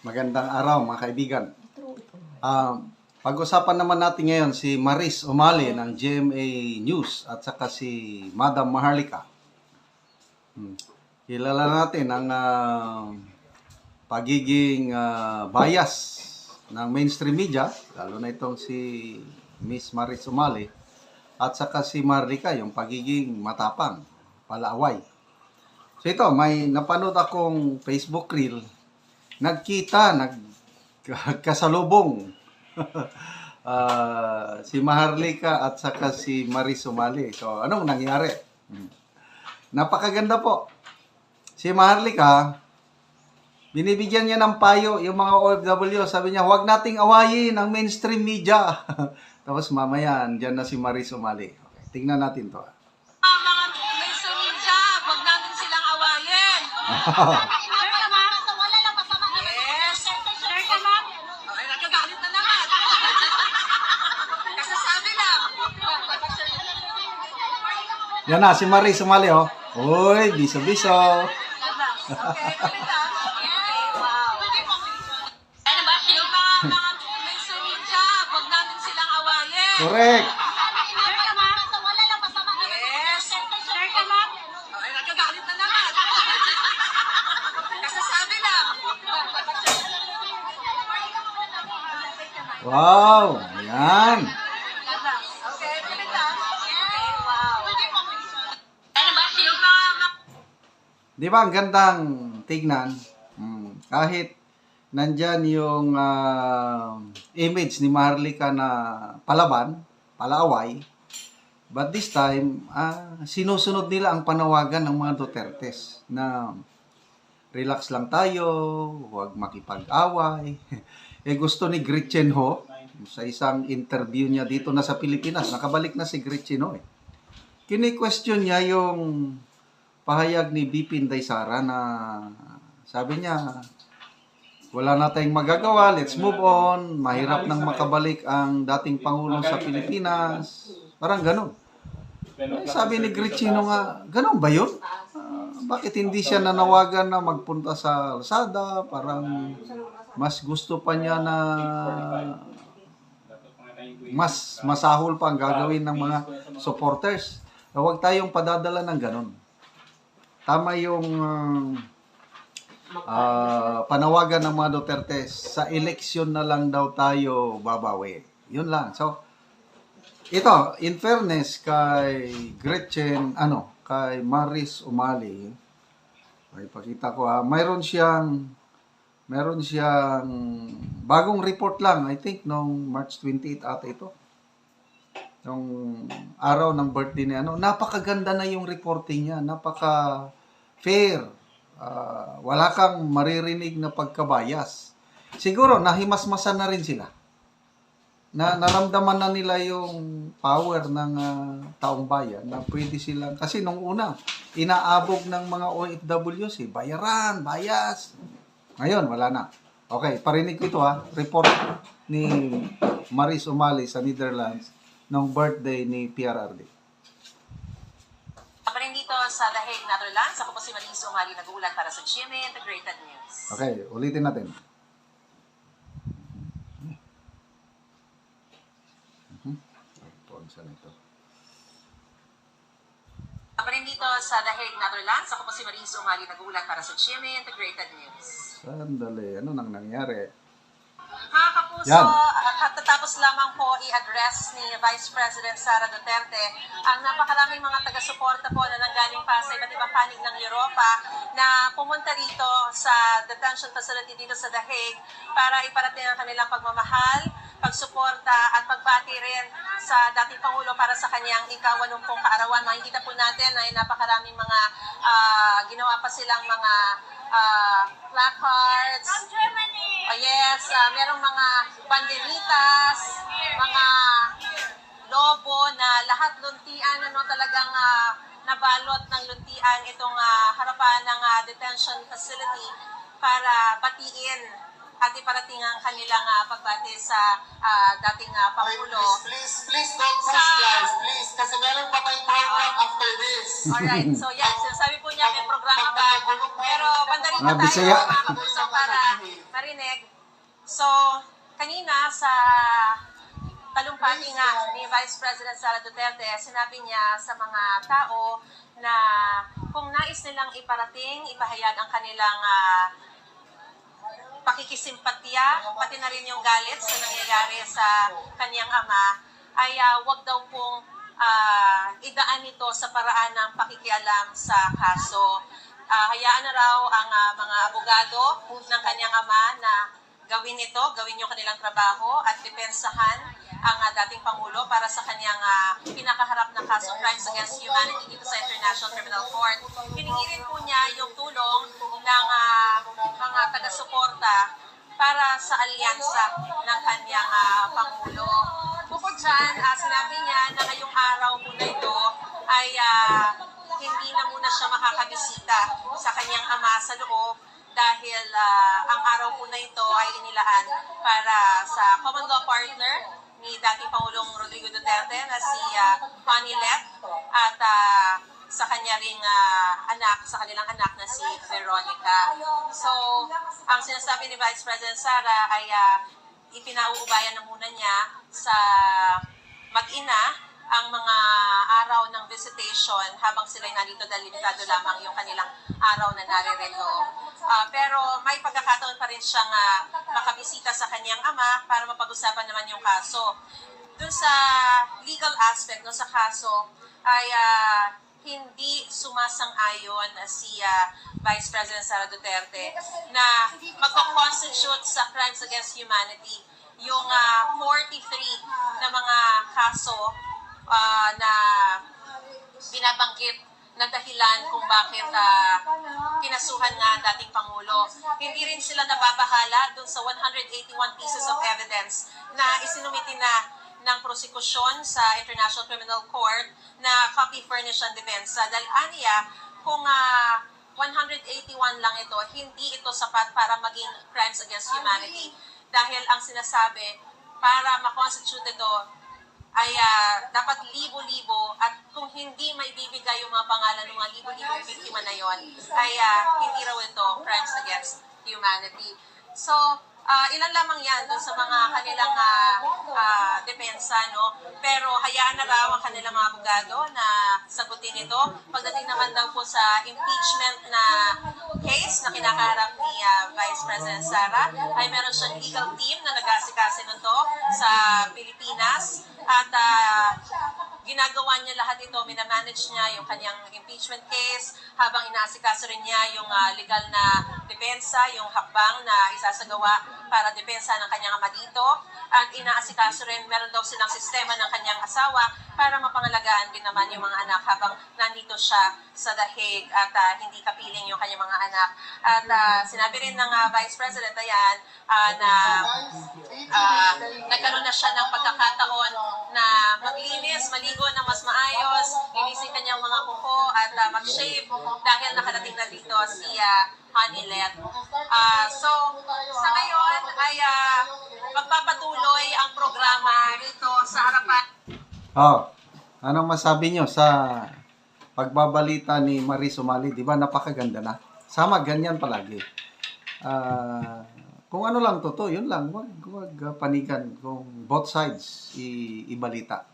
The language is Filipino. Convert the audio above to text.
Magandang araw mga kaibigan. Pag-usapan naman natin ngayon si Maris Umali ng GMA News at saka si Madam Maharlika. Kilala natin ang pagiging bias ng mainstream media, lalo na itong si Miss Maris Umali at saka si Maharlika, yung pagiging matapang, palaaway. So ito, may napanood akong Facebook reel. Nagkasalubong si Maharlika at saka si Maris Umali. So, anong nangyari? Napakaganda po. Si Maharlika, binibigyan niya ng payo yung mga OFW. Sabi niya, huwag nating awayin ang mainstream media. Tapos mamaya, dyan na si Maris Umali. Okay, tingnan natin to. Mga mainstream media, huwag natin silang awayin. Yan na, si Maris Umali, oh. Uy, biso-biso. Okay, kumita. Wow. Ano ba? Yung mga mainstream media, huwag natin silang awayin. Correct. Yes. Okay, nagkagalit na naman. Kasasabi lang. Wow, yan. Okay, kumita. Wow. Ano ba? Yung mga Di ba ang gandang tignan? Kahit nandyan yung image ni Maharlika na palaban, palaaway, but this time, sinusunod nila ang panawagan ng mga Dutertes na relax lang tayo, huwag makipag-away. Gusto ni Gretchen Ho, sa isang interview niya dito na sa Pilipinas, nakabalik na si Gretchen Ho. Kini-question niya yung pahayag ni BP Inday Sara na sabi niya, wala na tayong magagawa, let's move on, mahirap nang makabalik ang dating Pangulo sa Pilipinas. Parang ganun. Sabi ni Gretchen nga, ganun ba yun? Bakit hindi siya nanawagan na magpunta sa Lazada? Parang mas gusto pa niya na mas masahol pa ang gagawin ng mga supporters. Huwag tayong padadala ng ganun. Tama yung panawagan ng mga Duterte, sa eleksyon na lang daw tayo babawi. Yun lang. So, ito, in fairness kay Gretchen, kay Maris Umali, ipakita ko mayroon siyang bagong report lang, I think, noong March 28 ata ito. Nung araw ng birthday niya, napakaganda na yung reporting niya, napaka-fair. Wala kang maririnig na pagkabayas. Siguro, nahimasmasan na rin sila. Naramdaman na nila yung power ng taong bayan na pwede silang, kasi nung una, inaabog ng mga OFWs, bayaran, bayas. Ngayon, wala na. Okay, parinig ko ito report ni Maris Umali sa Netherlands nung birthday ni PRRD. pa rin dito sa The Hague, Netherlands. Ako po si Maris Umali, nag-uulat para sa GMA Integrated News. Okay, ulitin natin. Saan ito? Pa rin dito sa The Hague, Netherlands. Ako po si Maris Umali, nag-uulat para sa GMA Integrated News. Sandali, ano nang nangyari? Mga kapuso, Yan. katatapos lamang po i-address ni Vice President Sara Duterte ang napakaraming mga taga-suporta po na nanggaling pa sa iba't ibang panig ng Europa na pumunta rito sa detention facility dito sa The Hague para iparating ang kanilang pagmamahal, pagsuporta at pagbati rin sa dating Pangulo para sa kanyang ika-80 kaarawan. Makikita po natin ay napakaraming mga ginawa pa silang mga placards. From Germany! Yes, merong mga banderitas, mga lobo na lahat luntian, talagang nabalot ng luntian itong harapan ng detention facility para batiin at iparating ang kanilang pagbati sa dating Pangulo. Please don't push, guys. Please. Kasi meron pa tayong program after this. Alright, so yan, sinasabi po niya may programa pa. Pero banda rin na tayo Bisaya. mga kapuso para marinig narinig. So, kanina sa talumpati nga ni Vice President Sara Duterte, sinabi niya sa mga tao na kung nais nilang iparating, ipahayag ang kanilang pakikisimpatya, pati na rin yung galit sa nangyayari sa kanyang ama, ay wag daw pong idaan ito sa paraan ng pakikialam sa kaso. Hayaan na raw ang mga abogado ng kanyang ama na gawin ito, gawin yung kanilang trabaho at depensahan ang dating Pangulo para sa kanyang pinakaharap na kaso crimes against humanity dito sa International Criminal Court. Hiningi rin po niya yung tulong ng mga taga-suporta para sa alyansa ng kanyang Pangulo. Bukod dyan, sinabi niya na ngayong araw po na ito ay hindi na muna siya makakabisita sa kanyang ama sa loob dahil ang araw po na ito ay inilaan para sa common law partner ni dating Pangulong Rodrigo Duterte na si Connie Let at sa kanya ring anak, sa kanilang anak na si Veronica. So, ang sinasabi ni Vice President Sara ay ipinauubayan na muna niya sa mag-ina ang mga araw ng visitation habang sila'y nandito dahil limitado lamang yung kanilang araw na naririto. Pero may pagkakataon pa rin siyang makabisita sa kanyang ama para mapag-usapan naman yung kaso. Doon sa legal aspect no, sa kaso ay hindi sumasang-ayon si Vice President Sara Duterte na magko-constitute sa crimes against humanity yung 43 na mga kaso na binabanggit na dahilan kung bakit kinasuhan nga ang dating Pangulo. Hindi rin sila nababahala dun sa 181 pieces of evidence na isinumiti na ng prosekusyon sa International Criminal Court na copy furnish ang depensa. Dahil aniya, kung 181 lang ito, hindi ito sapat para maging crimes against humanity. Dahil ang sinasabi, para ma-constitute ito, ay dapat libo-libo at kung hindi may bibigay yung mga pangalan ng mga libo-libong biktima na yon, ay hindi raw ito crimes against humanity. So, ilan lamang yan doon sa mga kanilang depensa, no? Pero hayaan na raw ang kanilang mga abogado na sagutin ito. Pagdating naman daw po sa impeachment na case na kinakaharap ni Vice President Sara, ay meron siyang legal team na nag-asikasi nito sa Pilipinas at ginagawa niya lahat ito, minamanage niya yung kanyang impeachment case habang inaasikaso rin niya yung legal na depensa, yung hakbang na isasagawa para depensa ng kanyang ama dito. At inaasikaso rin, meron daw silang sistema ng kanyang asawa para mapangalagaan din naman yung mga anak habang nandito siya sa The Hague at hindi kapiling yung kanyang mga anak. At sinabi rin ng Vice President ayan na nagkaroon na siya ng pagkakataon na maglinis, maligo ng mas maayos, linisin kanyang mga kuko at mag-shave dahil nakarating na dito si Connie Let. So, sa ngayon ay magpapatuloy ang programa dito sa harapan. Anong masabi nyo sa pagbabalita ni Marie Sumali? Di ba napakaganda na? Sama, ganyan palagi. Kung ano lang totoo, yun lang. Huwag panigan kung both sides ibalita.